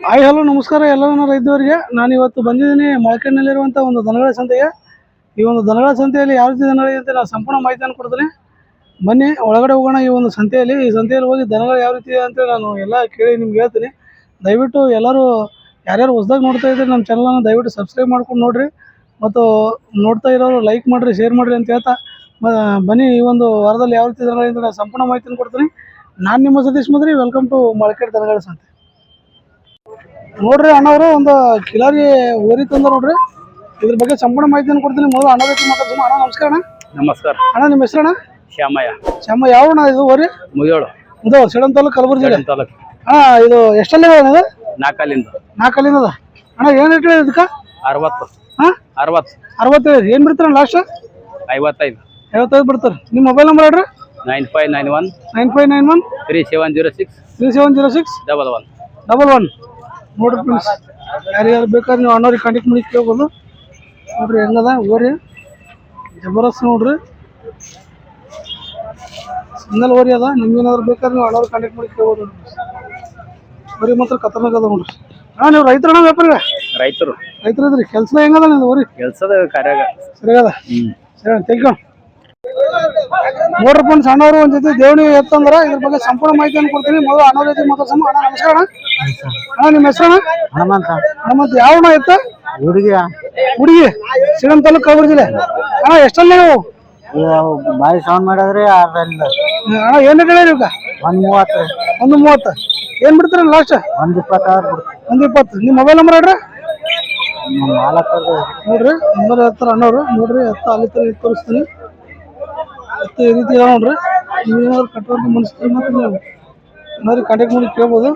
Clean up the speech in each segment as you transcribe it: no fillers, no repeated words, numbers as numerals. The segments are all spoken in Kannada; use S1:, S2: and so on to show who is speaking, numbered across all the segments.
S1: ಹಾಯ್ ಹಲೋ ನಮಸ್ಕಾರ ಎಲ್ಲ ನನ್ನ ರೈತರಿಗೆ. ನಾನು ಇವತ್ತು ಬಂದಿದ್ದೀನಿ ಮೊಳಕೆನಲ್ಲಿರುವಂಥ ಒಂದು ದನಗಳ ಸಂತೆಗೆ. ಈ ಒಂದು ದನಗಳ ಸಂತೆಯಲ್ಲಿ ಯಾವ ರೀತಿ ದನಗಳಿದೆ ಅಂತ ನಾನು ಸಂಪೂರ್ಣ ಮಾಹಿತಿಯನ್ನು ಕೊಡ್ತೀನಿ. ಬನ್ನಿ ಒಳಗಡೆ ಹೋಗೋಣ. ಈ ಸಂತೆಯಲ್ಲಿ ಹೋಗಿ ದನಗಳು ಯಾವ ರೀತಿ ಇದೆ ಅಂತೇಳಿ ನಾನು ಎಲ್ಲ ಕೇಳಿ ನಿಮ್ಗೆ ಹೇಳ್ತೀನಿ. ದಯವಿಟ್ಟು ಎಲ್ಲರೂ ಯಾರ್ಯಾರು ಹೊಸದಾಗಿ ನೋಡ್ತಾ ಇದ್ದಾರೆ ನಮ್ಮ ಚಾನಲನ್ನು ದಯವಿಟ್ಟು ಸಬ್ಸ್ಕ್ರೈಬ್ ಮಾಡ್ಕೊಂಡು ನೋಡಿರಿ, ಮತ್ತು ನೋಡ್ತಾ ಇರೋರು ಲೈಕ್ ಮಾಡಿರಿ, ಶೇರ್ ಮಾಡಿರಿ ಅಂತ ಹೇಳ್ತಾ ಬನ್ನಿ ಈ ಒಂದು ವಾರದಲ್ಲಿ ಯಾವ ರೀತಿ ದನಗಳಿಂದ ನಾನು ಸಂಪೂರ್ಣ ಮಾಹಿತಿಯನ್ನು ಕೊಡ್ತೀನಿ. ನಾನು ನಿಮ್ಮ ಸತೀಶ್ ಮದ್ರಿ, ವೆಲ್ಕಮ್ ಟು ಮೊಳಕೆಡ್ ದನಗಳ ಸಂತೆ. ನೋಡ್ರಿ ಅಣ್ಣವರು ಒಂದು ಕಿಲಾರಿ ಓರಿ ತಂದ ನೋಡ್ರಿ, ಇದ್ರ ಬಗ್ಗೆ ಸಂಪೂರ್ಣ ಮಾಹಿತಿಯನ್ನು ಕೊಡ್ತೀನಿ. ಮೊದಲು ಅಣ್ಣ ಜೊತೆ ಮಾತಾಡ್ಸೋಣ. ಅಣ್ಣ ನಮಸ್ಕಾರ.
S2: ನಮಸ್ಕಾರ
S1: ಅಣ್ಣ ನಿಮ್ಮ ಹೆಸರಣ್ಣ?
S2: ಶ್ಯಾಮಯ್ಯ.
S1: ಶ್ಯಾಮ. ಯಾವ ಅಣ್ಣ ಇದು ಓರಿ?
S2: ಮುಗಿಯೋಳು.
S1: ಇದು ಸೇಡಂ ತಾಲೂಕು ಕಲಬುರಗಿ ಜಿಲ್ಲೆ
S2: ತಾಲೂಕು.
S1: ಅಣ್ಣ ಇದು ಎಷ್ಟಲ್ಲಿ ಇದು? ನಾಲ್ಕಲ್ಲಿಂದ ಅದ ಅಣ್ಣ. ಏನು ರೇಟ್ ಹೇಳಿ ಇದಕ್ಕೆ?
S2: 60.
S1: ಹಾಂ
S2: 60
S1: ಹೇಳಿ. ಏನು ಬಿಡ್ತಾರ ಲಾಸ್ಟ್? 55 ಬಿಡ್ತಾರೆ. ನಿಮ್ಮ ಮೊಬೈಲ್ ನಂಬರ್ ಹೇಳ್ರಿ.
S2: 9591 3706 11
S1: ನೋಡ್ರಿ ಪ್ಲೀಸ್, ಯಾರ್ಯಾರು ಬೇಕಾದ್ರೆ ನೀವು ಅಣ್ಣವ್ರಿಗೆ ಕಾಂಟ್ಯಾಕ್ಟ್ ಮಾಡಿ ಕೇಳ್ಬೋದು. ನೋಡ್ರಿ ಹೆಂಗದ ಓರಿ, ಜಬರ್ದಸ್ತ್ ನೋಡ್ರಿ, ಸಿಂಗಲ್ ಓರಿ ಅದ. ನಿಮ್ಗೇನಾದ್ರು ಬೇಕಾದ್ರೆ ನೀವು ಅಣ್ಣವ್ರಿಗೆ ಕಾಂಟ್ಯಾಕ್ಟ್ ಮಾಡಿ ಕೇಳ್ಬೋದು. ಓರಿ ಮಾತ್ರ ಖತರ್ನಾಕ್ ಅದ ನೋಡ್ರಿ. ಹಾಂ ನೀವು ರೈತರಣ್ಣ ವ್ಯಾಪಾರ?
S2: ರೈತರು
S1: ಇದ್ರಿ. ಕೆಲಸದ ಹೆಂಗದ ನಿಮ್ದು ಓರಿ?
S2: ಕೆಲಸದ ಕಾರ್ಯಾಗ
S1: ಸರಿಯಾಗದ. ಸರಿ ತೆಗ್ಕೊಂಡು ನೋಡ್ರಿ ಫ್ರೆಂಡ್ಸ್, ಅಣ್ಣವರು ಒಂದು ಜೊತೆ ದೇವಣಿ ಎತ್ತಂದ್ರ ಇದ್ರ ಬಗ್ಗೆ ಸಂಪೂರ್ಣ ಮಾಹಿತಿಯನ್ನು ಕೊಡ್ತೀನಿ. ಮೊದಲು ಅಣ್ಣವ್ರ ಜೊತೆ ಮಾತಾಡ್ಸಮ್ಮ. ಅಣ್ಣ ನಮಸ್ಕಾರ. ಅಣ್ಣ ನಿಮ್ಮ ಹೆಸರಣ್ಣ? ಹನುಮಂತ. ಯಾವ ಎತ್ತ? ಹುಡುಗಿ. ಸೇಡಂ ತಾಲೂಕು ಕಲಬುರಗಿ ಜಿಲ್ಲೆ. ಅಣ್ಣ ಎಷ್ಟಲ್ಲಿ ನೀವು
S3: ಬಾಯಿ ಸೌಂಡ್ ಮಾಡಿದ್ರಿ?
S1: ಅಣ್ಣ ಏನು ಹೇಳಿರಿ ಈಗ? 130. ಏನ್ ಬಿಡ್ತೀರ ಲಾಸ್ಟ್? 120. ನಿಮ್ಮ ಮೊಬೈಲ್ ನಂಬರ್ ಹೇಳ್ರಿ. ನೋಡ್ರಿ ನಂಬರ್ ಹೇಳ್ತಾರ ಅಣ್ಣವ್ರು. ನೋಡ್ರಿ ಎತ್ತ ಅಲ್ಲಿ ತರ ತೋರಿಸ್ತೀನಿ. ಎತ್ತ ಈ ರೀತಿ ನೋಡ್ರಿ. ನೀವೇನಾದ್ರು ಕಟ್ಟುವಂತ ಮನಸ್ಸಿಗೆ ಮಾತ್ರ ನೀವು ಏನಾದ್ರು ಕಾಂಟ್ಯಾಕ್ಟ್ ಮಾಡಿ ಕೇಳ್ಬೋದು.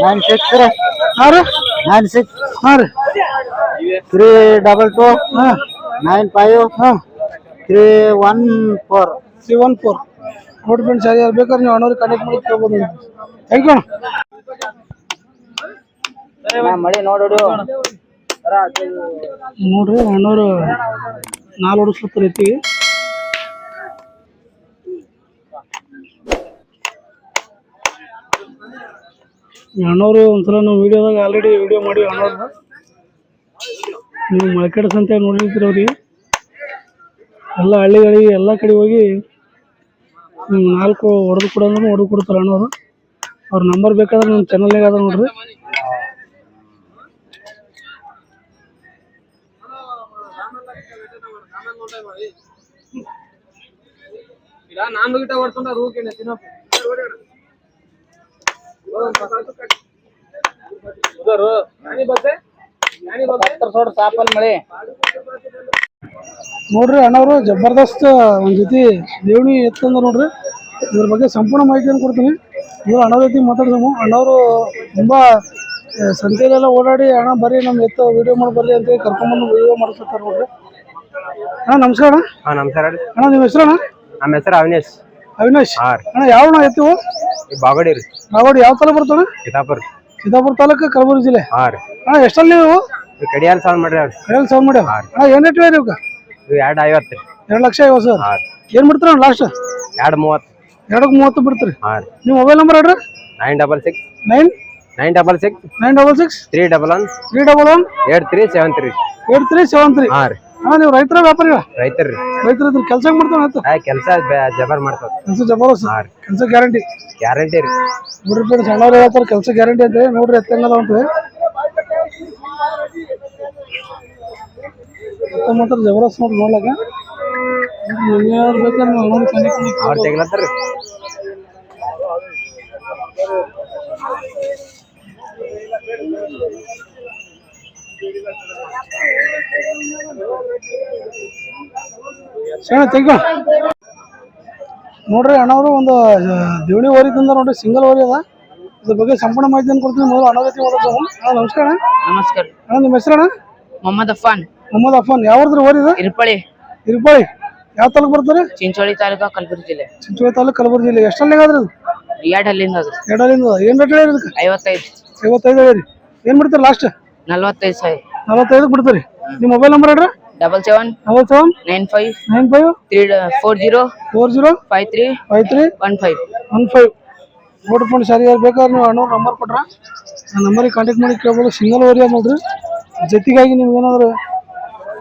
S3: ಹಾಂ ರೀ 322 95 314.
S1: ನೋಡಿ ಫ್ರೆಂಡ್ಸ್, ಯಾರು ಬೇಕಾದ್ರೆ ನೀವು ಅಣ್ಣವ್ರಿಗೆ ಕಾಂಟ್ಯಾಕ್ಟ್ ಮಾಡಿ ಕೇಳ್ಬೋದು. Thank you. ನೋಡ್ರಿ ಅಣ್ಣವ್ರು 4 ಹೊಡಿಸ್ಲತ್ತರ ಎತ್ತಿಗೆ. ಅಣ್ಣವ್ರು ಒಂದ್ಸಲ ನಾವು ವಿಡಿಯೋದಾಗ ಆಲ್ರೆಡಿ ವಿಡಿಯೋ ಮಾಡಿ ಅಣ್ಣವ್ರನ್ನ ನೀವು ಮೊಳಕೆಡ್ ಸಂತೆ ನೋಡಿರ್ತೀರ. ಅವ್ರಿಗೆ ಎಲ್ಲ ಹಳ್ಳಿಗಳಿಗೆ ಎಲ್ಲ ಕಡೆ ಹೋಗಿ ನಿಮ್ಗೆ 4 ಹೊಡೆದು ಕೊಡ ಅಂದ್ರೆ ಹೊಡೆದು ಕೊಡ್ತಾರೆ ಅಣ್ಣವರು. ಅವ್ರ ನಂಬರ್ ಬೇಕಾದ್ರೆ ನಮ್ಮ ಚಾನಲ್ನಾಗ ಅದ ನೋಡ್ರಿ. ನೋಡ್ರಿ ಅಣ್ಣವರು ಜಬರ್ದಸ್ತ್ ಒಂದ್ ಜೊತೆ ದೇವಣಿ ಎತ್ತಂದ ನೋಡ್ರಿ. ಇದ್ರ ಬಗ್ಗೆ ಸಂಪೂರ್ಣ ಮಾಹಿತಿಯನ್ನು ಕೊಡ್ತೀನಿ. ಇವ್ರು ಅಣ್ಣವ್ರ ಜೊತೆ ಮಾತಾಡ್ಸಮು. ಅಣ್ಣವರು ತುಂಬಾ ಸಂತೆಯಲ್ಲೆಲ್ಲ ಓಡಾಡಿ ಅಣ್ಣ ಬರ್ರಿ ನಮ್ಮ ಎತ್ತ ವಿಡಿಯೋ ಮಾಡಿ ಬರ್ರಿ ಅಂತ ಕರ್ಕೊಂಡ್ಬಂದು ವಿಡಿಯೋ ಮಾಡಿಸ್ತಾರೆ ನೋಡ್ರಿ. ಅಣ್ಣ ನಮಸ್ಕಾರ.
S3: ನಮಸ್ಕಾರ
S1: ಅಣ್ಣ ನಿಮ್ಮ ಹೆಸರಣ್ಣ?
S3: ನಮ್ಮ ಹೆಸರು ಅವಿನೇಶ್.
S1: ಅಣ್ಣ ಯಾವ ಎತ್ತು?
S3: ಬಾಗಡಿ ರೀ.
S1: ಬಾಗಡಿ. ಯಾವ ತಾಲೂಕು ಬರ್ತಣ್ಣ? ಸಿದ್ದಾಪುರ ತಾಲೂಕು ಕಲಬುರಗಿ ಜಿಲ್ಲೆ. ಅಣ್ಣ ಎಷ್ಟಲ್ಲಿ ನೀವು?
S3: ಕಡಿಯಾಲ್ ಸಾಲ್ ಮಾಡ್ರಿ.
S1: ಅಣ್ಣ ಏನ್ ರೇಟ್ ಹೇಳಿ?
S3: 250.
S1: 2,50,000. ಏನ್ ಬಿಡ್ತೀರ ಲಾಸ್ಟ್?
S3: 230.
S1: 230 ಬಿಡ್ತೀರಿ. ನಿಮ್ಮ ಮೊಬೈಲ್ ನಂಬರ್ ಹೇಳ್ರಿ.
S3: 966 311
S1: 8373. ಅಣ್ಣ ನೀವು ರೈತರ ವ್ಯಾಪಾರಿಗಳ?
S3: ರೈತರು
S1: ಕೆಲಸ ಮಾಡ್ತಾವ?
S3: ಕೆಲಸ ಜಬರ್ ಮಾಡ್ತಾವ.
S1: ಕೆಲಸ ಜಬರ್ದಸ್ತ್. ಕೆಲಸ ಗ್ಯಾರಂಟಿ
S3: ರೀ.
S1: ನೋಡ್ರಿ ಫ್ರೆಂಡ್ಸ್, ಅಣ್ಣವ್ರು ಹೇಳ್ತಾರೆ ಕೆಲಸ ಗ್ಯಾರಂಟಿ ಅಂತ. ನೋಡ್ರಿ ಎತ್ತಂಗದ ಅಂತ ಮಾತ್ರ ಜಬರ್ದಸ್ತ್ ನೋಡ್ರಿ ನೋಡ್ಲಾಕ. ಬೇಕಾದ್ರೆ
S3: ಅವ್ರು ತೆಗ್ಲತ್ತಾರ.
S1: ನೋಡ್ರಿ ಅಣ್ಣವರು ಒಂದು ದೇವಣಿ ಓರಿ ತಂದ ನೋಡ್ರಿ, ಸಿಂಗಲ್ ಓರಿ ಅದ. ಇದ್ರ ಬಗ್ಗೆ ಸಂಪೂರ್ಣ ಮಾಹಿತಿಯನ್ನು ಕೊಡ್ತೀನಿ. ಮೊದಲು ಅಣ್ಣ ಜೊತೆ ಮಾತಾಡ್ಸೋಣ. ನಮಸ್ಕಾರ.
S4: ನಮಸ್ಕಾರ
S1: ಅಣ್ಣ ನಿಮ್ಮ ಹೆಸರಣ್ಣ?
S4: ಮೊಹಮ್ಮದ್ ಅಫಾನ್.
S1: ಯಾವ್ದ್ರ ಓರಿ ಇದು?
S4: ಇರ್ಪಳಿ.
S1: ಯಾವ ತಾಲೂಕು ಬರ್ತಾರೆ?
S4: ಚಿಂಚೋಳಿ ತಾಲೂಕು ಕಲಬುರಗಿ ಜಿಲ್ಲೆ.
S1: ಕಲಬುರಗಿ ಜಿಲ್ಲೆ. ಎಷ್ಟಲ್ಲಿ ಆದ್ರಿ?
S4: 2 ಹಲ್ಲಿಂದ.
S1: ಏನ್ ರೇಟ್ ಹೇಳಿ?
S4: 55.
S1: ಏನ್ ಬಿಡ್ತೀರಿ ಲಾಸ್ಟ್?
S4: 45,000.
S1: 45 ಬಿಡ್ತೀರಿ. ನಿಮ್ಮ ಮೊಬೈಲ್ ನಂಬರ್ ಹೇಳ್ರಿ.
S4: 77
S1: 77
S4: 95
S1: 95
S4: 40
S1: 40
S4: 53
S1: 53
S4: 15.
S1: 15 ನೋಡ್ರಿ ಫ್ರೆಂಡ್ಸ್ ಯಾರಿಗಾರು ಬೇಕಾದ್ರೆ ನೀವು ಅಣ್ಣವ್ರ ನಂಬರ್ ಕೊಟ್ರ ಆ ನಂಬರಿಗೆ ಕಾಂಟ್ಯಾಕ್ಟ್ ಮಾಡಿ ಕೇಳ್ಬೋದು. ಸಿಂಗಲ್ ಓರಿ ಅದ ನೋಡ್ರಿ. ಜೊತೆಗಾಗಿ ನಿಮ್ಗೆ ಏನಾದ್ರು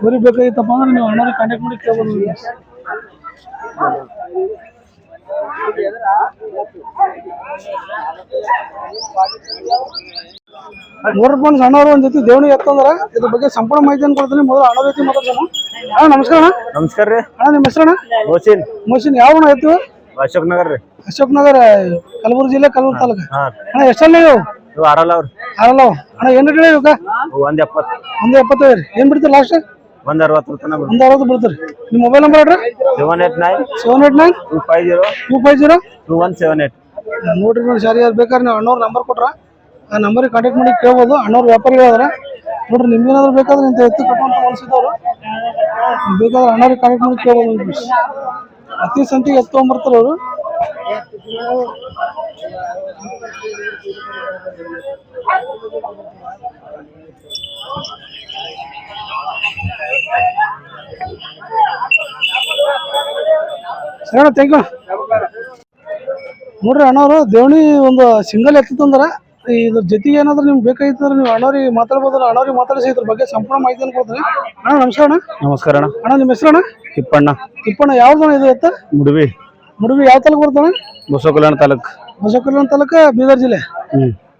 S1: ಓರಿ ಬೇಕಾಗಿತ್ತಪ್ಪ ಅಂದ್ರೆ ನೀವು ಅಣ್ಣವ್ರಿಗೆ ಕಾಂಟ್ಯಾಕ್ಟ್ ಮಾಡಿ ಕೇಳ್ಬೋದು. ನೋಡ್ರಿ ಫ್ರೆಂಡ್ಸ್ ಅಣ್ಣವ್ರು ಒಂದ್ ಜೊತೆ ದೇವಣಿ ಎತ್ತಂದ್ರ ಇದ್ರ ಬಗ್ಗೆ ಸಂಪೂರ್ಣ ಮಾಹಿತಿಯನ್ನು ಕೊಡ್ತೀನಿ. ಮೊದಲು ಅಣ್ಣ ಜೊತೆ ಮಾತಾಡ್ಸೋಣ. ಅಣ್ಣ ನಮಸ್ಕಾರ ಅಣ್ಣ.
S3: ನಮಸ್ಕಾರ ರೀ.
S1: ಅಣ್ಣ ನಿಮ್ಮ ಹೆಸರಣ್ಣ?
S3: ಮೋಸಿನ್
S1: ಮೋಸಿನ್ ಯಾವ ಅಣ್ಣ ಎತ್ತು?
S3: ಅಶೋಕ್ ನಗರ್ ರೀ.
S1: ಅಶೋಕ್ ನಗರ, ಕಲಬುರಗಿ ಜಿಲ್ಲೆ, ಕಲಬುರಗಿ ತಾಲೂಕು. ಅಣ್ಣ ಎಷ್ಟಲ್ಲ ನೀವು?
S3: ಇವು ಆರಲ್ಲ ಅವ್ರಿ.
S1: ಅರಲ್ಲ ಅಣ್ಣ ಏನ್ ರೇಟ್ ಹೇಳಿ ಇವಾಗ?
S3: 170.
S1: 175 ಏನ್ ಬಿಡ್ತೀರಿ ಲಾಸ್ಟ್?
S3: 160 ತನ ಬಿಡ್ರಿ.
S1: 160 ಬಿಡ್ತೀರಿ. ನಿಮ್ಮ ಮೊಬೈಲ್ ನಂಬರ್ ಹೇಳ್ರಿ.
S3: 789
S1: 789
S3: 250
S1: 250
S3: 2178.
S1: ನೋಡ್ರಿ ನೋಡಿ ಸರ್ ಯಾರು ಬೇಕಾದ್ರೆ ನೀವು ಅಣ್ಣವ್ರ ನಂಬರ್ ಕೊಟ್ರ ಆ ನಂಬರಿಗೆ ಕಾಂಟ್ಯಾಕ್ಟ್ ಮಾಡಿ ಕೇಳ್ಬೋದು. ಅಣ್ಣವ್ರ ವ್ಯಾಪಾರಿಗಳು ಅದಾರ ನೋಡ್ರಿ. ನಿಮ್ಗೇನಾದ್ರು ಬೇಕಾದ್ರೆ ಇಂಥ ಎತ್ತು ಕಟ್ಟುವಂತ ಮನಸ್ಸಿದವರು ಬೇಕಾದ್ರೆ ಅಣ್ಣವ್ರಿಗೆ ಕಾಂಟ್ಯಾಕ್ಟ್ ಮಾಡಿ ಕೇಳ್ಬೋದು. ಅತಿ ಸಂತಿಗೆ ಎತ್ತು ತೊಗೊಂಬರ್ತಾರೆ ಅವರು. ಸರಿ ಅಣ್ಣ ಥ್ಯಾಂಕ್ ಯು. ನೋಡ್ರಿ ಅಣ್ಣವ್ರು ದೇವಣಿ ಒಂದು ಸಿಂಗಲ್ ಎತ್ತು ತಂದಾರ. ಇದ್ರ ಜೊತೆಗೆ ಏನಾದ್ರು ನಿಮ್ಗೆ ಬೇಕಾಗಿತ್ತಂದ್ರೆ ನೀವು ಅಣ್ಣವ್ರಿಗೆ ಮಾತಾಡ್ಬೋದಲ್ಲ. ಅಣ್ಣವ್ರಿಗೆ ಮಾತಾಡಿಸಿ ಇದ್ರ ಬಗ್ಗೆ ಸಂಪೂರ್ಣ ಮಾಹಿತಿಯನ್ನು ಕೊಡ್ತೀನಿ. ಅಣ್ಣ ನಮಸ್ಕಾರ ಅಣ್ಣ.
S3: ನಮಸ್ಕಾರ ಅಣ್ಣ.
S1: ಅಣ್ಣ ನಿಮ್ಮ ಹೆಸರು ಅಣ್ಣ?
S3: ತಿಪ್ಪಣ್ಣ.
S1: ತಿಪ್ಪಣ್ಣ ಯಾವ್ದು ಇದು ಎತ್ತ?
S3: ಮುಡುವಿ.
S1: ಮುಡುಬಿ ಯಾವ ತಾಲೂಕು ಬರ್ತಾನೆ?
S3: ಬಸವಕಲ್ಯಾಣ ತಾಲೂಕ್.
S1: ಬಸವಕಲ್ಯಾಣ ತಾಲೂಕು, ಬೀದರ್ ಜಿಲ್ಲೆ.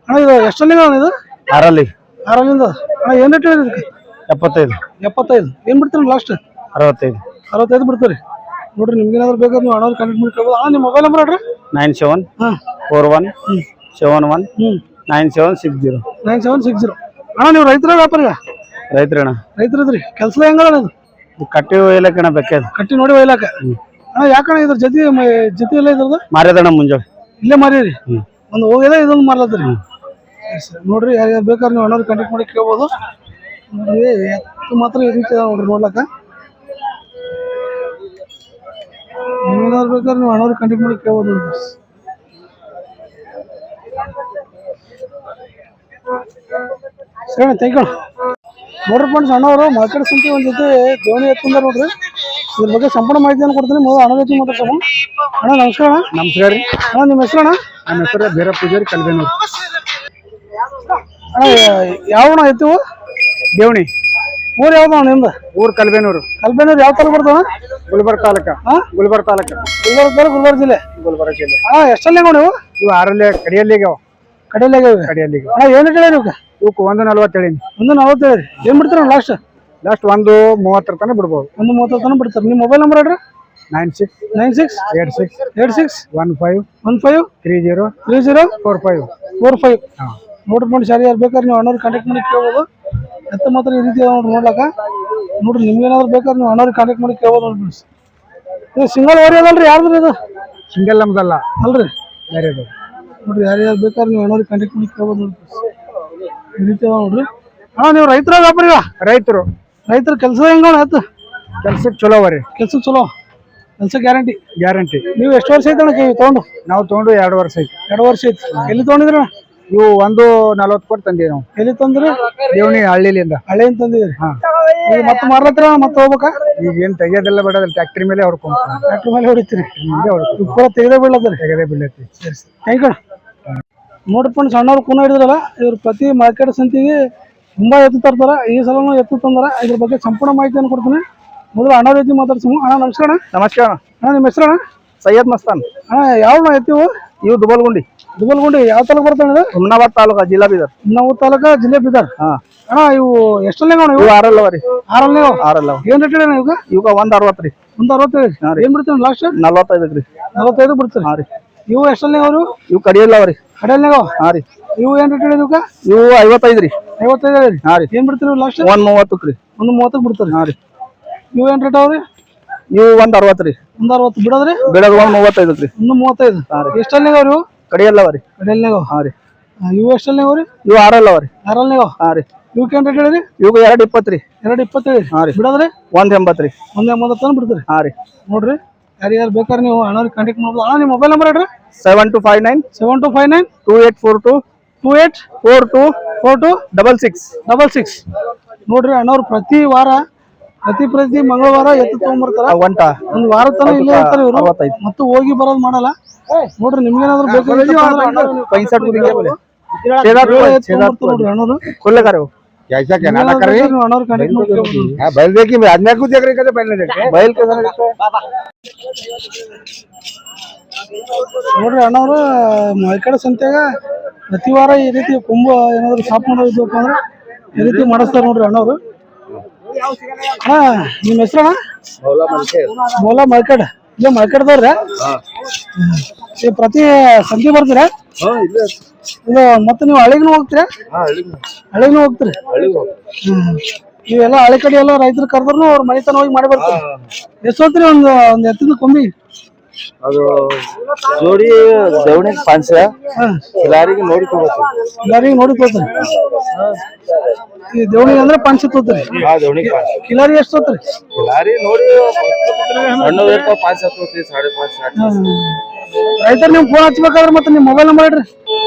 S1: ಅಣ್ಣ ಇದು ಎಷ್ಟಲ್ಲಿಂದ ಅಣ್ಣ ಇದು?
S3: ಆರಲ್ಲಿ.
S1: ಆರಲ್ಲಿಂದ. ಅಣ್ಣ ಏನ್ ರೇಟ್ ಹೇಳಿದ್ರಿ ಇದಕ್ಕೆ?
S3: 75.
S1: 75 ಏನ್ ಬಿಡ್ತೀರಿ ಲಾಸ್ಟ್?
S3: 65.
S1: 65 ಬಿಡ್ತೀರಿ. ನೋಡ್ರಿ ನಿಮ್ಗೆ ಏನಾದ್ರು ಬೇಕಾದ್ರೆ ನೀವು ಅಣ್ಣವ್ರು ಕಾಂಟ್ಯಾಕ್ಟ್ ಮಾಡಿ ಕೇಳ್ಬೋದು. ಅಣ್ಣ ನಿಮ್ಮ ಮೊಬೈಲ್ ನಂಬರ್ ಹೇಳ್ರಿ.
S3: 97
S1: ಹಾಂ
S3: 41 71 9760.
S1: 9760. ಅಣ್ಣ ನೀವು ರೈತರ ವ್ಯಾಪಾರಿಗ?
S3: ರೈತರಣ್ಣ.
S1: ರೈತರಿದ್ರಿ. ಕೆಲಸ ಹೆಂಗದ ಇದು?
S3: ಕಟ್ಟಿ ಒಯ್ಲಕ್ಕಣ ಬೇಕದ.
S1: ಕಟ್ಟಿ ನೋಡಿ ಒಯ್ಲಾಕ. ಅಣ್ಣ ಯಾಕಣ್ಣ ಇದ್ರ ಜೊತೆ ಎಲ್ಲ ಇದ್ರದ?
S3: ಮಾರ್ಯದಣ್ಣ ಮುಂಜಾನೆ
S1: ಇಲ್ಲೇ ಮಾರೀರಿ. ಒಂದು ಹೋಗ್ಯದ ಇದೊಂದು ಮಾರ್ಲತ್ರಿ. ನೋಡ್ರಿ ಯಾರ್ಯಾರು ಬೇಕಾದ್ರೆ ನೀವು ಅಣ್ಣವ್ರಿಗೆ ಕಾಂಟ್ಯಾಕ್ಟ್ ಮಾಡಿ ಕೇಳ್ಬೋದು. ನೋಡ್ರಿ ಎತ್ತು ಮಾತ್ರ ಈ ರೀತಿ ನೋಡ್ರಿ ನೋಡ್ಲಕ್ಕ. ಏನಾದ್ರು ಬೇಕಾದ್ರೆ ನೀವು ಅಣ್ಣವ್ರಿಗೆ ಕಾಂಟ್ಯಾಕ್ಟ್ ಮಾಡಿ ಕೇಳ್ಬೋದು. ಸರಿ ಥ್ಯಾಂಕ್ ಯು. ನೋಡ್ರಿ ಫ್ರೆಂಡ್ಸ್ ಅಣ್ಣವರು ಮಾರ್ಕೆಟ್ ಸಂತೆ ಒಂದು ಜೊತೆ ದೇವಣಿ ಎತ್ತಂದ ನೋಡ್ರಿ. ಇದ್ರ ಬಗ್ಗೆ ಸಂಪೂರ್ಣ ಮಾಹಿತಿಯನ್ನು ಕೊಡ್ತೀನಿ. ಮೊದಲು ಅಣ್ಣ ಜೊತೆ ಮಾತಾಡ್ಸೋಣ. ಅಣ್ಣ ನಮಸ್ಕಾರ ಅಣ್ಣ.
S3: ನಮಸ್ಕಾರ ರೀ.
S1: ಅಣ್ಣ ನಿಮ್ಮ ಹೆಸರು ಅಣ್ಣ?
S3: ನನ್ನ ಹೆಸರು ಬೇರ ಪೂಜಾರಿ ಕಲ್ಬೇನೂರು.
S1: ಅಣ್ಣ ಯಾವ ಅಣ್ಣ ಎತ್ತಿವು?
S3: ದೇವಣಿ.
S1: ಊರು ಯಾವ್ದು ಅಣ್ಣ ನಿಮ್ದು?
S3: ಊರು ಕಲ್ಬೇನೂರು.
S1: ಕಲ್ಬೇನೂರು ಯಾವ ತಾಲೂಕು ಬರ್ತಾವ?
S3: ಗುಲ್ಬರ್ಗ ತಾಲೂಕ. ಗುಲ್ಬರ್ಗ ತಾಲೂಕ.
S1: ಗುಲ್ಬರ್ಗ ತಾಲೂಕು, ಗುಲ್ಬರ್ಗ ಜಿಲ್ಲೆ.
S3: ಗುಲ್ಬರ್ಗ ಜಿಲ್ಲೆ.
S1: ಅಣ್ಣ ಎಷ್ಟಲ್ಲಿ ನೀವು?
S3: ಇವು ಆರಲ್ಲಿ ಕಡಿಯಲ್ಲಿ ಆಗ್ಯಾವ.
S1: ಕಡೆಯಲ್ಲಿ
S3: ಕಡಿಯಲ್ಲಿ.
S1: ಅಣ್ಣ ಏನು ಹೇಳಿರಿ ಇವಕ್ಕೆ?
S3: ಇವಕ್ಕೆ 140 ಹೇಳೀನಿ.
S1: 140 ಹೇಳಿ. ಏನು ಬಿಡ್ತೀರ ಲಾಸ್ಟ್?
S3: ಲಾಸ್ಟ್ 130 ತನಕ ಬಿಡ್ಬೋದು.
S1: 130 ತನಕ ಬಿಡ್ತಾರೆ. ನಿಮ್ಮ ಮೊಬೈಲ್ ನಂಬರ್ ಹೇಳ್ರಿ.
S3: 96
S1: 96
S3: 86
S1: 86
S3: 15
S1: 15
S3: 30
S1: 30
S3: 45.
S1: 45. ನೋಡ್ರಿ ಫ್ರೆಂಡ್ಸ್ ಯಾರು ಬೇಕಾದ್ರೆ ನೀವು ಅಣ್ಣವ್ರಿಗೆ ಕಾಂಟ್ಯಾಕ್ಟ್ ಮಾಡಿ ಕೇಳ್ಬೋದು. ಎತ್ತ ಮಾತ್ರ ಈ ರೀತಿ ನೋಡ್ರಿ ನೋಡ್ಲಕ್ಕ. ನೋಡ್ರಿ ನಿಮ್ಗೆ ಏನಾದ್ರು ಬೇಕಾದ್ರೆ ನೀವು ಅಣ್ಣವ್ರಿಗೆ ಕಾಂಟ್ಯಾಕ್ಟ್ ಮಾಡಿ ಕೇಳ್ಬೋದು ನೋಡ್ರಿ ಫ್ರೆಂಡ್ಸ್. ಇದು ಸಿಂಗಲ್ ಓರಿ ಅದಲ್ರಿ ಯಾರ್ದು ಇದು?
S3: ಸಿಂಗಲ್ ನಮ್ದಲ್ಲ
S1: ಅಲ್ರಿ
S3: ಬೇರೆದು.
S1: ನೋಡ್ರಿ ಯಾರು ಬೇಕಾದ್ರೆ ನೀವು ಅಣ್ಣವ್ರಿಗೆ ಕಾಂಟ್ಯಾಕ್ಟ್ ಮಾಡಿ ಕೇಳ್ಬೋದು ನೋಡ್ರಿ ಈ ರೀತಿ ನೋಡ್ರಿ. ಅಣ್ಣ ನೀವು ರೈತರ ವ್ಯಾಪಾರಿಗ?
S3: ರೈತರು.
S1: ರೈತರ ಕೆಲಸ ಹೆಂಗ ಎತ್ತು?
S3: ಕೆಲ್ಸಕ್ಕೆ ಚಲೋ ಅವರಿ.
S1: ಕೆಲಸ ಚಲೋ, ಕೆಲಸ ಗ್ಯಾರಂಟಿ.
S3: ಗ್ಯಾರಂಟಿ.
S1: ನೀವು ಎಷ್ಟು ವರ್ಷ ಐತಣ್ಣ ತೊಗೊಂಡು?
S3: ನಾವು ತೊಗೊಂಡು 2 ವರ್ಷ ಐತಿ.
S1: 2 ವರ್ಷ ಐತಿ. ಎಲ್ಲಿ ತೊಗೊಂಡಿದ್ರಣ್ಣ?
S3: ಇವು 140 ಕೊಟ್ಟು ತಂದೀವಿ ನಾವು.
S1: ಎಲ್ಲಿ ತಂದ್ರಿ?
S3: ದೇವಣಿ ಹಳ್ಳಿಲಿಂದ.
S1: ಹಳ್ಳಿಯಿಂದ ತಂದಿದ್ರಿ. ಈಗ ಮತ್ತೆ ಮಾರ್ಲತ್ತರ ಮತ್ತೆ ಹೋಗ್ಬೇಕಾ?
S3: ಈಗ ಏನ್ ತೆಗಿಯೋದೆಲ್ಲ ಬಿಡೋದಿಲ್ಲ, ಟ್ಯಾಕ್ಟ್ರಿ ಮೇಲೆ ಹೊಡ್ಕೊಂಡ್ರೆ.
S1: ಟ್ರ್ಯಾಕ್ಟರ್ ಮೇಲೆ ಹೊಡಿತೀರಿ?
S3: ಹಿಂಗೆ ಹೊಡ್ಕೊಂಡು
S1: ಪೂರ ತೆಗೆದೇ ಬೀಳತ್ರಿ?
S3: ತೆಗೆದೇ ಬೀಳೈತಿ.
S1: ಸರಿ ಸರಿ ಥ್ಯಾಂಕ್ ಯು. ನೋಡ್ರಿ ಸಣ್ಣವ್ರು ಕೂನ ಹಿಡಿದ್ರಲ್ಲ, ಇವ್ರು ಪ್ರತಿ ಮಾರ್ಕೆಟ್ ಸಂತಿಗೆ ತುಂಬಾ ಎತ್ತು ತರ್ತಾರ. ಈ ಸಲನು ಎತ್ತು ತಂದಾರ. ಇದ್ರ ಬಗ್ಗೆ ಸಂಪೂರ್ಣ ಮಾಹಿತಿಯನ್ನು ಕೊಡ್ತೀನಿ. ಮೊದಲು ಅಣ್ಣ ರೀತಿ ಮಾತಾಡ್ಸೋಣ. ಅಣ್ಣ ನಮಸ್ಕಾರ.
S3: ನಮಸ್ಕಾರ
S1: ಅಣ್ಣ ನಿಮ್ಮ ಹೆಸರು ಅಣ್ಣ?
S3: ಸೈಯದ್ ಮಸ್ತಾನ್.
S1: ಅಣ್ಣ ಯಾವ ಎತ್ತಿವು?
S3: ಇವು ದುಬಲ್ಗುಂಡಿ.
S1: ದುಬಲ್ಗುಂಡಿ ಯಾವ ತಾಲೂಕು ಬರ್ತಾನೆ?
S3: ಹುಮ್ನಾಬಾದ್ ತಾಲೂಕ, ಜಿಲ್ಲಾ ಬೀದರ್.
S1: ಹುಮ್ನಾಬಾದ್ ತಾಲೂಕ, ಜಿಲ್ಲೆ ಬೀದರ್. ಅಣ್ಣ ಇವು ಎಷ್ಟಲ್ಲೇ ಅಣ್ಣ?
S3: ಇವು 6 ಅಲ್ಲವ ರೀ.
S1: 6 ಅಲ್ಲೇ?
S3: 6 ಅಲ್ಲವ.
S1: ಏನ್ ರೇಟ್ ಹೇಳಿ ಇವಾಗ?
S3: ಇವಾಗ 160 ರೀ.
S1: 160 ಏನ್ ಬಿಡ್ತೀವಿ ಲಾಸ್ಟ್?
S3: 45 ರೀ.
S1: 45 ಬಿಡ್ತೀರಿ?
S3: ಹಾಂ ರೀ.
S1: ಇವು ಎಷ್ಟಲ್ಲೇ ಅವರು?
S3: ಇವು ಕಡಿಯಲ್ಲವ ರೀ.
S1: ಕಡೆಯಲ್ನಾಗ?
S3: ಹಾಂ ರೀ.
S1: ಇವು ಏನ್ ರೇಟ್ ಹೇಳಿ ಇವಾಗ?
S3: ಇವು 55 ರೀ.
S1: 55 ರೀ.
S3: ಹಾಂ ರೀ.
S1: ಏನ್ ಬಿಡ್ತೀರಿ ಲಾಸ್ಟ್?
S3: 130 ರೀ.
S1: 130 ಬಿಡ್ತೀರಿ?
S3: ಹಾಂ ರೀ.
S1: ಇವು ಏನ್ ರೇಟ್ ಅವ್ರಿ?
S3: ಇವು 160 ರೀ.
S1: 160 ಬಿಡೋದ್ರಿ?
S3: ಬೆಳಗ್ಗೆ 135 ರೀ.
S1: 135. ಎಷ್ಟಲ್ಲೇ ಅವ್ರಿ?
S3: ಕಡಿಯಲ್ಲವ ರೀ.
S1: ಕಡೆಯಲ್ನಾಗ?
S3: ಹಾಂ ರೀ.
S1: ಇವು ಎಷ್ಟಲ್ಲೇ ಅವ್ರಿ?
S3: ಇವು 6 ಅಲ್ಲವ ರೀ.
S1: 6 ಅಲ್ಲೇ?
S3: ಹಾಂ ರೀ.
S1: ಇವಕ್ಕೆ ಏನ್ ರೇಟ್ ಹೇಳಿರಿ?
S3: ಇವಾಗ 220 ರೀ.
S1: 220.
S3: ಹಾಂ ರೀ.
S1: ಬಿಡೋದ್ರಿ?
S3: 180 ರೀ.
S1: 180 ತನಕ ಬಿಡ್ತೀರಿ?
S3: ಹಾಂ ರೀ.
S1: ನೋಡ್ರಿ ಯಾರ್ಯಾರು ಬೇಕಾದ್ರೆ ನೀವು ಅಣ್ಣವ್ರಿಗೆ ಕಾಂಟ್ಯಾಕ್ಟ್ ಮಾಡ್ಬೋದು. ಅಣ್ಣ ನಿಮ್ಮ ಮೊಬೈಲ್ ನಂಬರ್ ಹೇಳ್ರಿ.
S3: 7259
S1: 7259
S3: 2842
S1: 2842
S3: 66.
S1: 66. ನೋಡ್ರಿ ಅಣ್ಣವ್ರು ಪ್ರತಿ ವಾರ ಪ್ರತಿ ಮಂಗಳವಾರ ಎತ್ತು ತಗೊಂಡ್ಬರ್ತಾರ.
S3: ಒಂಟ
S1: ಒಂದು ವಾರ ತನಕ ಇಲ್ಲೇ ಇರ್ತಾರೆ ಇವರು.
S3: 65.
S1: ಮತ್ತು ಹೋಗಿ ಬರೋದು ಮಾಡಲ್ಲ. ನೋಡ್ರಿ ನಿಮ್ಗೇನಾದ್ರು ಬೇಕಾಗಿತ್ತು
S3: पैंसठ को देंगे बोले
S1: ನೋಡ್ರಿ ಅಣ್ಣವ್ರು.
S3: खुले करो
S5: कैसा क्या नाटक कर रही है?
S1: ಅಣ್ಣವ್ರು ಕಾಂಟ್ಯಾಕ್ಟ್ ಮಾಡ್ಕೊಬೋದು.
S5: हाँ, बैल देखी मैं आदमी को देख रही कहते बैल नहीं देखते
S3: बैल के जरा देखो
S1: ನೋಡ್ರಿ ಅಣ್ಣವ್ರು ಮೈಕಡೆ ಸಂತ್ಯಾಗ ಪ್ರತಿ ವಾರ ಈ ರೀತಿ ಕೊಂಬು ಏನಾದ್ರು ಸಾಫ್ ಮಾಡೋದಿದ್ದಪ್ಪ ಅಂದ್ರೆ ಈ ರೀತಿ ಮಾಡಿಸ್ತಾರೆ ನೋಡ್ರಿ ಅಣ್ಣವ್ರು. ಹಾ ನಿಮ್ಮ ಹೆಸರಣ್ಣ? ಮೌಲಾ ಮೈಕಡ್. ಇಲ್ಲ ಮೈಕಡ್ದವ್ರೆ? ಈ ಪ್ರತಿ ಸಂಜೆ ಬರ್ತೀರಾ? ಇದು ಮತ್ತೆ ನೀವು ಹಳ್ಳಿಗೂ ಹೋಗ್ತೀರಾ? ಹಳ್ಳಿಗೂ ಹೋಗ್ತೀರಿ? ಇವೆಲ್ಲ ಹಳ್ಳಿ ಕಡೆ ಎಲ್ಲ ರೈತರು ಕರೆದ್ರು ಅವ್ರ ಮನೆ ತನ ಹೋಗಿ ಮಾಡಿ ಬರ್ತಾರೆ. ಎಷ್ಟು ಹೋಗ್ತೀರಿ ಒಂದು ಎತ್ತಿನ ಕೊಂಬಿ?
S3: ಅದು ಜೋಡಿ ದೇವಣಿಗೆ 500 ಎಲ್ಲಾರಿಗೆ ನೋಡಿ ತಗೋತೀವಿ.
S1: ಕಿಲಾರಿಗೆ ನೋಡಿ ತೋತಾರೆ. ಈ ದೇವಣಿಗೆ ಅಂದ್ರೆ 500 ತೋತಾರೆ.
S3: ಹಾ ದೇವಣಿಗೆ
S1: ಕಿಲಾರಿ ಎಷ್ಟು ತೋತಾರೆ?
S3: ಎಲ್ಲಾರಿ ನೋಡಿ ಸಣ್ಣ ಇರ್ತಾವ 500 ತಗೋತೀವಿ 5.5
S1: ರೈತರು ನೀವು ಫೋನ್ ಹಚ್ಬೇಕಾದ್ರೆ ಮತ್ತೆ ನಿಮ್ಮ ಮೊಬೈಲ್ ನಂಬರ್ ಇಡ್ರಿ.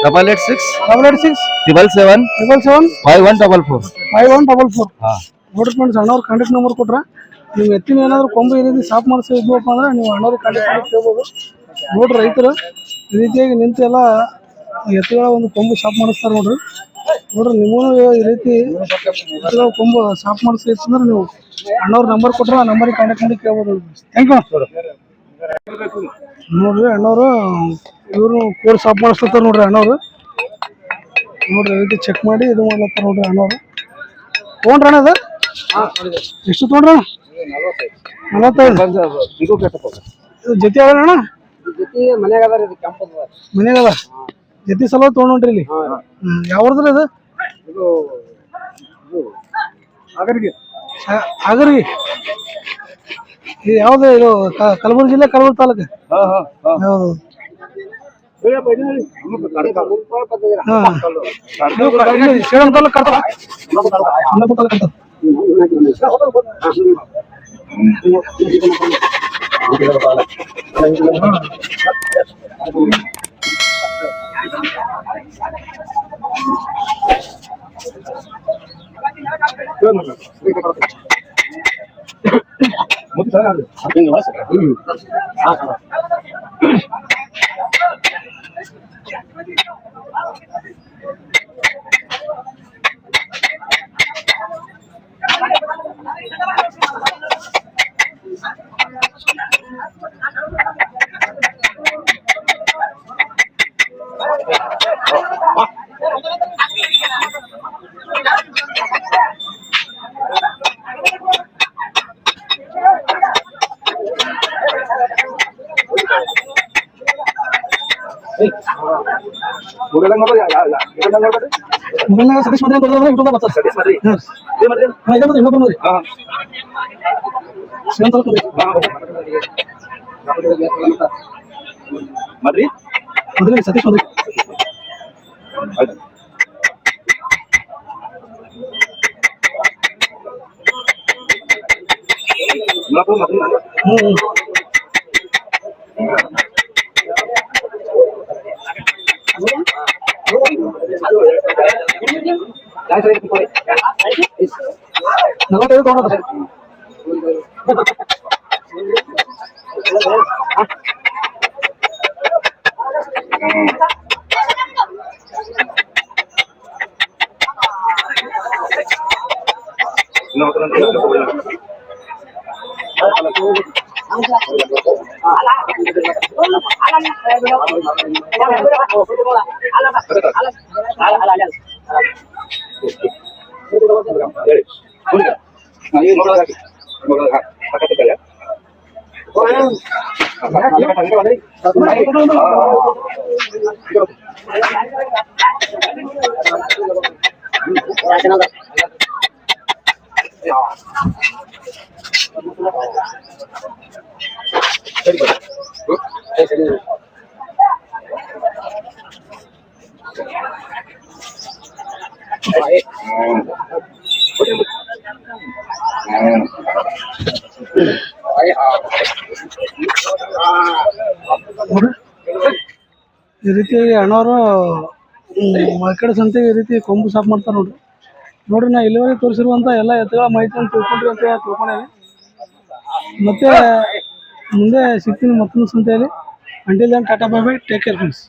S3: 886
S1: 886
S3: 777
S1: 777
S3: 5144
S1: 5144.
S3: ಹಾ
S1: ನೋಡ್ರಿ ಫ್ರೆಂಡ್ಸ್ ಅಣ್ಣವ್ರ ಕಾಂಟ್ಯಾಕ್ಟ್ ನಂಬರ್ ಕೊಟ್ರ ನೀವು ಎತ್ತಿನ ಏನಾದ್ರು ಕೊಂಬು ಈ ರೀತಿ ಸಾಫ್ ಮಾಡಿಸಿ ಇದ್ವಪ್ಪ ಅಂದ್ರೆ ನೀವು ಅಣ್ಣವ್ರಿಗೆ ಕಾಂಟ್ಯಾಕ್ಟ್ ಮಾಡಿ ಕೇಳ್ಬೋದು. ನೋಡ್ರಿ ರೈತರು ಈ ರೀತಿಯಾಗಿ ನಿಂತು ಎಲ್ಲ ಎತ್ತುಗಳ ಒಂದು ಕೊಂಬು ಸಾಫ್ ಮಾಡಿಸ್ತಾರೆ ನೋಡ್ರಿ. ನೋಡ್ರಿ ನಿಮಗೂ ಈ ರೀತಿ ಎತ್ತುಗಳ ಕೊಂಬು ಸಾಫ್ ಮಾಡಿಸಿ ಅಂದ್ರೆ ನೀವು ಅಣ್ಣವ್ರ ನಂಬರ್ ಕೊಟ್ರೆ ಆ ನಂಬರಿಗೆ ಕಾಂಟ್ಯಾಕ್ಟ್ ಮಾಡಿ ಕೇಳ್ಬೋದು. Thank you. ನೋಡ್ರಿ ಅಣ್ಣವರು ಇವರು ಕೋಡ್ ಸಾಫ್ ಮಾಡಿಸ್ತಾರೆ ನೋಡ್ರಿ ಅಣ್ಣವ್ರು. ನೋಡ್ರಿ ಈ ರೀತಿ ಚೆಕ್ ಮಾಡಿ ಇದು ಮಾಡ್ಲತ್ತಾರ ನೋಡ್ರಿ ಅಣ್ಣವ್ರು. ತೊಗೊಂಡ್ರ ಅಣ್ಣ ಅದು ಎಷ್ಟು ತೊಗೊಂಡ್ರ? 45. ಇದು ಜೊತೆ ಅಣ್ಣ ಮನ್ಯಾಗದ ಜೊತೆ ಸಲ ತೊಗೊಂಡ್ರಿ ಇಲ್ಲಿ. ಯಾವ್ದ್ರಿ ಇದು? ಆಗರ್ಗಿ. ಇದು ಯಾವ್ದು? ಇದು ಕಲಬುರಗಿ ಜಿಲ್ಲೆ ಕಲಬುರಗಿ ತಾಲೂಕು. ಹೌದು. ಶ್ರೀರಂಗ ಕರ್ತಾರ ಸತೀಶ್ ಮದ್ರಿ ಅಂತ ಯೂಟ್ಯೂಬ್ ಬರ್ತಾರೆ. ಸತೀಶ್ ಮದ್ರಿ ನಲವತ್ತೈದು ತೊಗೊಂಡ್ರೆ ಈ ರೀತಿಯಾಗಿ ಅಣ್ಣವರು ಮಕ್ಕಳ ಸಂತೆಗೆ ಈ ರೀತಿ ಕೊಂಬು ಸಾಫ್ ಮಾಡ್ತಾರೆ ನೋಡ್ರಿ. ನೋಡ್ರಿ ನಾ ಇಲ್ಲಿವರೆಗೆ ತೋರಿಸಿರುವಂಥ ಎಲ್ಲ ಎತ್ತುಗಳ ಮಾಹಿತಿಯನ್ನು ತಿಳ್ಕೊಂಡ್ರಿ ಅಂತ ತಿಳ್ಕೊಂಡೇನೆ. ಮತ್ತೆ ಮುಂದೆ ಸಿಗ್ತೀನಿ ಮತ್ತೊಂದು ಸಂತೆಯಲ್ಲಿ. Until then tata bye bye, take care friends.